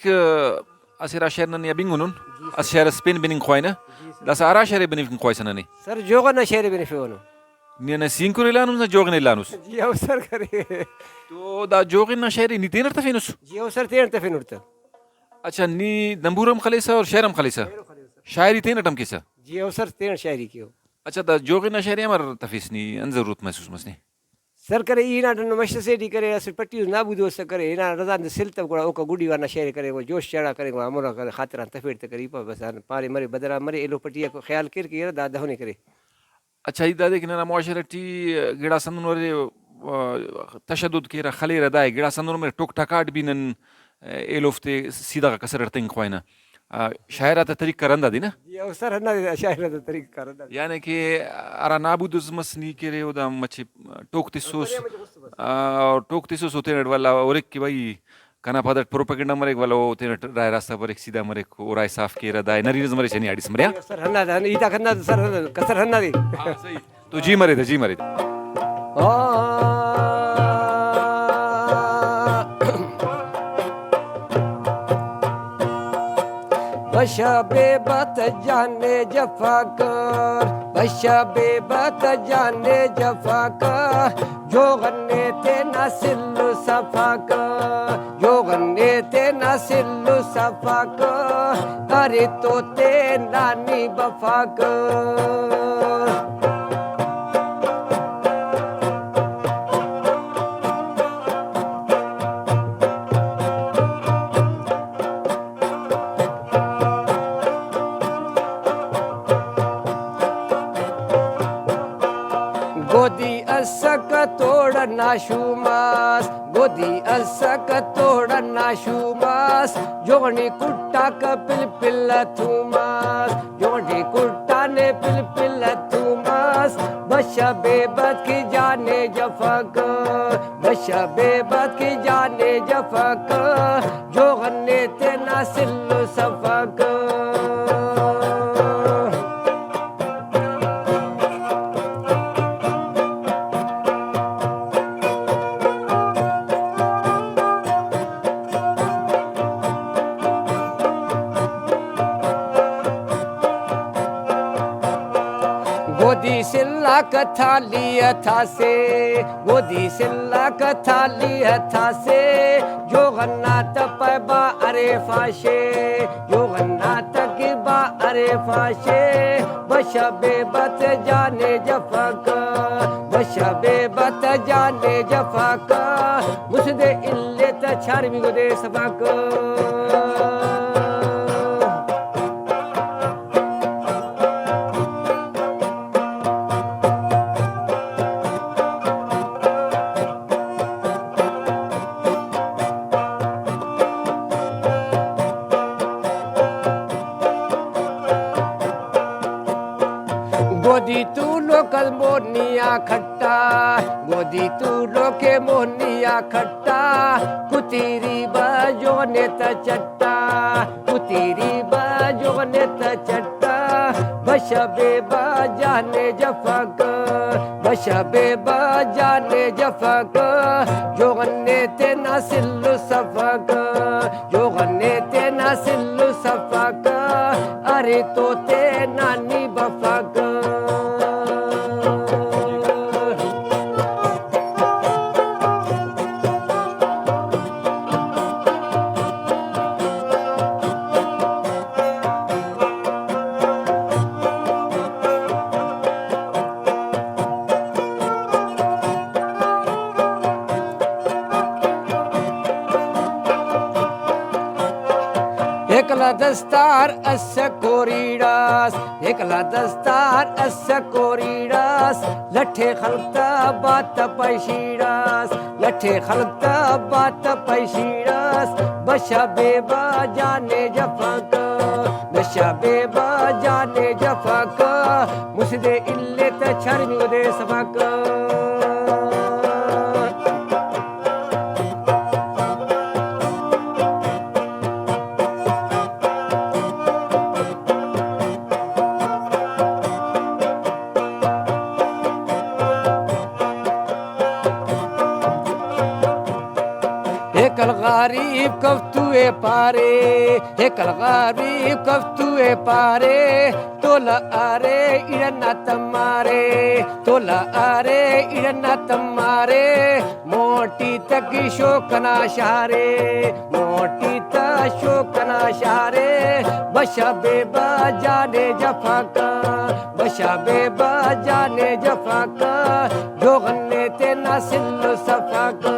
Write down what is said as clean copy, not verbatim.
asira shernan ya bingunun asira spin bining khoina das ara shere bining khoisana ni सर जोगन शेरे बेनिफियोनो ni na sinkur ilanus na jogin ilanus जी अवसर करे to da jogin na shere ni tener tafinus जी अवसर तेन तफिन उड़ता अच्छा ni namburam khalisa और शेरम खलीसा शायरी तेन अटम किसा जी अवसर तेन शायरी कियो अच्छा दा जोगin na shere amar tafisni an जरूरत महसूस मसनी सर करे ईना नमस्त सेडी करे असर पट्टी ना बुदो से करे ईना रजा ने सिल तब कोड़ा ओका गुडी वाना शेर करे वो जोश चढ़ा करे वो अमरा करे खातिर तफेड़ त करी बस पारे मरे बदरा मरे एलो पट्टिया को ख्याल कर के दादा होने करे अच्छा ही दादे किना मुआशरती गिड़ा संदन वरे तशद्दुद केरा खलीरा दाय गिड़ा संदन में टोक टकाट बिनन एलोफ्ते सीधा का कसर रतंग खोइना शायरा त तरीक करंदा दी ना जी अवसर ना शायर द तरीका कर यानी कि अरा नाबुदुज मसनी केरे उदा मचे टोक तिसोस होते वाला और एक कि भाई कना फादर प्रोपेगेंडा मरे वाला होते राय रास्ता पर एक सीधा मरे ओराय साफ केरा दाय नरीज मरे छनी आडिस मरे सर हन्ना ईता खन्ना सर कसर हन्ना दी सही तो जी मरे थे जी मरे बशबे बत जाने जफा कर बशबे बत जाने जफा कर जो गन्ने ते नसिल्लु सफा कर जो गन्ने ते नसिल्लु सफा कर अरे तो ते नानी बफा कर गोदी असक तोड़ नाशुमास गोदी असक तोड़ नाशुमास जोगनी कुट्टा का पिल पिल थुमास जोगनी कुट्टा ने पिल पिल थुमास बशबे बद की जाने जफक बशबे बद की जाने जफक जोगने ते नासिल्लु सफक गोदी सिल्ला कथा लिया था से गोदी सिल्ला कथा लिया था से जो गन्ना तपबा अरे फाशे जो गन्ना तकबा अरे फाशे बशबे बत जाने जफक बशबे बत जाने जफक मुझदे इल्ले तछार भी गोदे सबक गोदी तू लोकल मोनिया खट्टा गोदी तू लोके मोनिया खट्टा कुतीरी बाजो ने चट्टा कुतीरी बाजो ने चट्टा बशबे बाजाने जफक बशबे बाजाने जफक जोगने ते नासिल्लु सफक जोगने ते नासिल्लु सफक अरे तो ते नानी बफक एकला दस्तार अस कोरीडास एकला दस्तार अस कोरीडास लठे खलता बात पैशीडास लठे खलता बात पैशीडास बशबे बाजाने जफक बशबे बाजाने जफक मुझदे इल्ले तछरमी दे सबक एकल गरीब कफ्तू कफ्तुए पारे हे कलगारी कफ्तुए पारे तोला आरे इरना तमारे तोला आरे इरना तमारे मोटी तकी शोकना शारे मोटी ता शोकना शारे बशा बेबा जाने जफाका बशा बेबा जाने जफाका जो गन्ने ते नासिल सफाका